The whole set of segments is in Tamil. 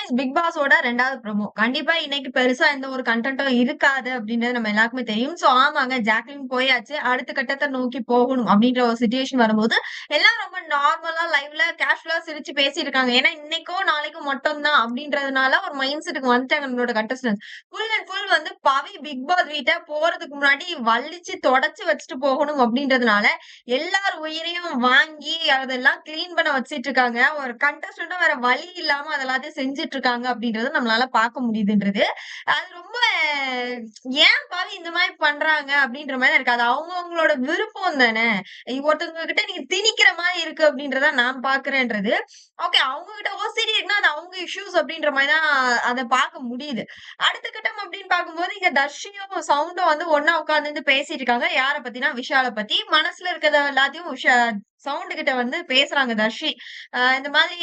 இஸ் பிக் பாஸோட 2வது ப்ரோமோ. கண்டிப்பா இன்னைக்கு பெருசா எந்த ஒரு கன்டென்ட்டும் இருக்காது அப்படின்றது நம்ம எல்லாருக்குமே தெரியும். சோ ஆமாங்க ஜாக்லின் போயாச்சு. அடுத்த கட்டத்த நோக்கி போகணும் அப்படின்ற ஒரு சிச்சுவேஷன் வரும்போது, எல்லாம் ரொம்ப நார்மலா லைவ்ல கேஷுவலா சிரிச்சு பேசியிருக்காங்க. ஏன்னா இன்னைக்கோ, நாளைக்கோ மட்டும் தான் அப்படின்றதுனால ஒரு மைண்ட் செட்டுக்கு வந்துட்டாங்க நம்மளோட கண்டஸ்டன்ட்ஸ். ஃபுல் அண்ட் ஃபுல் வந்து பவி பிக் பாஸ் வீட்ட போறதுக்கு முன்னாடி வலிச்சு தொடச்சு வச்சுட்டு போகணும் அப்படின்றதுனால, எல்லார் உயிரையும் வாங்கி அதெல்லாம் கிளீன் பண்ண வச்சுட்டு இருக்காங்க. ஒரு கண்டஸ்டன்ட்டும் வேற வழி இல்லாம அத எல்லாத்தையும் செஞ்சுட்டு இருக்காங்க அப்படின்றத நம்மளால பார்க்க முடியுதுன்றது. அது ரொம்ப ஏன் பாவி இந்த மாரி பண்றாங்க அப்படின்ற மாரி தான் இருக்கு. அது அவங்கவங்களோட விருப்பம் தானே. ஒருத்தவங்க கிட்ட நீங்க திணிக்கிற மாரி இருக்கு அப்படின்றத நான் பார்க்கிறேன்றது. ஓகே அவங்க கிட்ட ஓசிடி இருக்குன்னா அது அவங்க இஷ்யூஸ் அப்படின்ற மாரி தான் அத பார்க்க முடியுது. அடுத்த கட்டம் அப்படின்னு பார்க்கும்போது இங்க தர்ஷியும் சவுண்டும் வந்து ஒண்ணா உட்கார்ந்து பேசிட்டு இருக்காங்க. யார பத்தினா விஷால பத்தி. மனசுல இருக்கிறத எல்லாத்தையும் சவுண்ட் கிட்ட வந்து பேசுறாங்க தர்ஷி. இந்த மாதிரி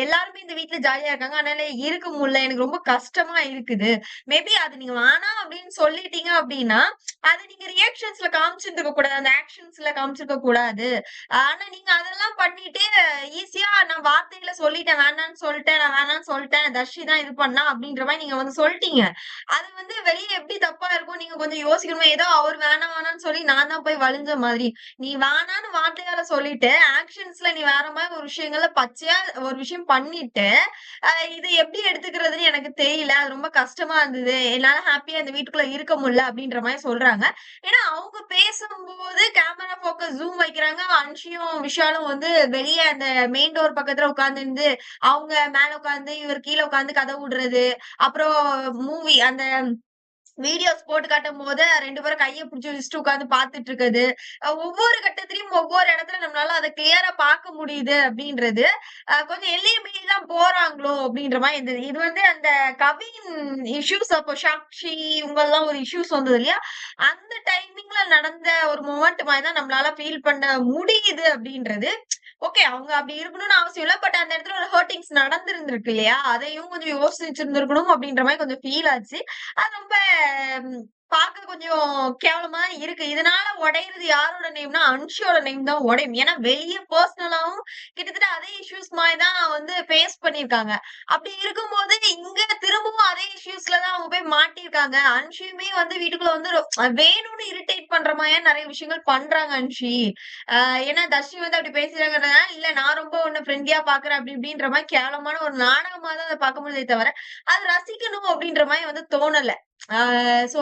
எல்லாருமே இந்த வீட்ல ஜாலியா இருக்காங்க. அதனால இருக்க முடியல. எனக்கு ரொம்ப கஷ்டமா இருக்குது. மேபி அது நீங்க வேணாம் அப்படின்னு சொல்லிட்டீங்க அப்படின்னா, அது நீங்க ரியாக்ஷன்ஸ்ல காமிச்சிருந்திருக்க கூடாது. அந்த ஆக்ஷன்ஸ்ல காமிச்சிருக்க கூடாது. ஆனா நீங்க அதெல்லாம் பண்ணிட்டு ஈஸியா நான் வார்த்தையில சொல்லிட்டேன். வேணான்னு சொல்லிட்டேன். நான் வேணான்னு சொல்லிட்டேன். தர்ஷி தான் இது பண்ணா அப்படின்ற மாரி நீங்க வந்து சொல்ட்டீங்க. அது வந்து வெளிய எப்படி தப்பா இருக்கும் நீங்க கொஞ்சம் யோசிக்கணும். ஏதோ அவர் வேணாம் வேணான்னு சொல்லி நான் தான் போய் வழிஞ்ச மாதிரி. நீ வேணான்னு வார்த்தையால சொல்லிட்டு, ஆக்ஷன்ஸ்ல நீ வேற மாரி ஒரு விஷயங்கள்ல பச்சையா ஒரு விஷயம் பண்ணிட்டு, இது எப்படி எடுத்துக்கிறதுன்னு எனக்கு தெரியல. அது ரொம்ப கஷ்டமா இருந்தது. என்னால ஹேப்பியா இந்த வீட்டுக்குள்ள இருக்க முடியல அப்படின்ற மாரி சொல்றாங்க. ஏன்னா அவங்க பேசும்போது கேமரா ஃபோக்கஸ் ஜூம் வைக்கிறாங்க. அன்ஷியும், விஷாலும் வந்து வெளிய அந்த மெயின் டோர் பக்கத்துல உட்கார்ந்திருந்து, அவங்க மேல உட்கார்ந்து, இவர் கீழ உட்கார்ந்து கதை விடுறது. அப்புறம் மூவி அந்த வீடியோஸ் போட்டு காட்டும்போது 2 பேரும் கைய புடிச்சு வச்சுட்டு உட்கார்ந்து பார்த்துட்டு இருக்கது. ஒவ்வொரு கட்டத்திலயும் ஒவ்வொரு இடத்துல நம்மளால அத கிளியரா பார்க்க முடியுது அப்படின்றது, கொஞ்சம் எல்லைய மீறி தான் போறாங்களோ அப்படின்ற மாரி இருந்தது. இது வந்து அந்த கவின் இஷ்யூஸ் அப்போ சாக்ஷி இவங்கலாம் ஒரு இஷ்யூஸ் வந்தது இல்லையா? அந்த டைமிங்ல நடந்த ஒரு மொமெண்ட் மாரி தான் நம்மளால ஃபீல் பண்ண முடியுது அப்படின்றது. ஓகே. அவங்க அப்படி இருக்கணும்னு அவசியம் இல்ல. பட் அந்த இடத்துல ஒரு ஹர்ட்டிங்ஸ் நடந்திருந்திருக்கு இல்லையா? அதையும் கொஞ்சம் யோசிச்சிருந்திருக்கணும் அப்படின்ற மாரி கொஞ்சம் ஃபீல் ஆச்சு. அது ரொம்ப ம் பார்க்க கொஞ்சம் கேவலமா இருக்கு. இதனால உடையிறது யாரோட நேம்னா, அன்ஷியோட நேம் தான் உடையும். ஏன்னா வெளிய பெர்சனலாவும் கிட்டத்தட்ட அதே இஷ்யூஸ் மாரி தான் வந்து ஃபேஸ் பண்ணியிருக்காங்க. அப்படி இருக்கும்போது இங்க திரும்பவும் அதே இஷ்யூஸ்ல தான் அவங்க போய் மாட்டியிருக்காங்க. அன்ஷியுமே வந்து வீட்டுக்குள்ள வந்து வேணும்னு இரிட்டேட் பண்ற மாரியே நெறைய விஷயங்கள் பண்றாங்க அன்ஷி. அ ஏன்னா தர்ஷி வந்து அப்படி பேசுறாங்கன்றதுனால, இல்ல நான் ரொம்ப உன்ன ஃப்ரெண்ட்லியா பார்க்குறேன் அப்படி இப்படின்ற மாரி கேவலமான ஒரு நாடகமா தான் அத பார்க்க முடியுதே தவிர, அத ரசிக்கணும் அப்படின்ற மாரி வந்து தோணல. ஆ சோ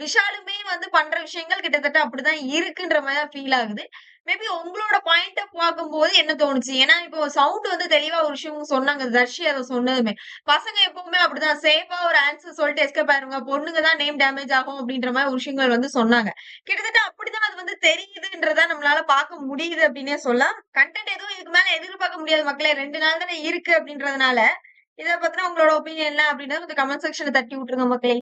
விஷாலுமே வந்து பண்ற விஷயங்கள் கிட்டத்தட்ட அப்படிதான் இருக்குன்ற மாரி தான் ஃபீல் ஆகுது. மேபி உங்களோட பாயிண்ட் ஆஃப் பார்க்கும்போது என்ன தோணுச்சு? ஏன்னா இப்போ சவுண்ட் வந்து தெளிவா ஒரு விஷயம் சொன்னாங்க. தர்ஷி அத சொன்னதுமே. பசங்க எப்பவுமே அப்படிதான் சேஃபா ஒரு ஆன்சர் சொல்லிட்டு எஸ்கேப் ஆயிருங்க. பொண்ணுங்க தான் நேம் டேமேஜ் ஆகும் அப்படின்ற மாரி ஒரு விஷயங்கள் வந்து சொன்னாங்க. கிட்டத்தட்ட அப்படிதான் அது வந்து தெரியுதுன்றத நம்மளால பார்க்க முடியுது அப்படின்னே சொல்லலாம். கன்டென்ட் எதுவும் இதுக்கு மேல எதிர்பார்க்க முடியாது மக்களே. 2 நாள் தானே இருக்கு அப்படின்றதுனால, இத பத்தின உங்களோட ஒப்பீனியன் என்ன அப்படின்றத கொஞ்சம் கமெண்ட் செக்ஷன்ல தட்டி விட்டுருங்க மக்களே.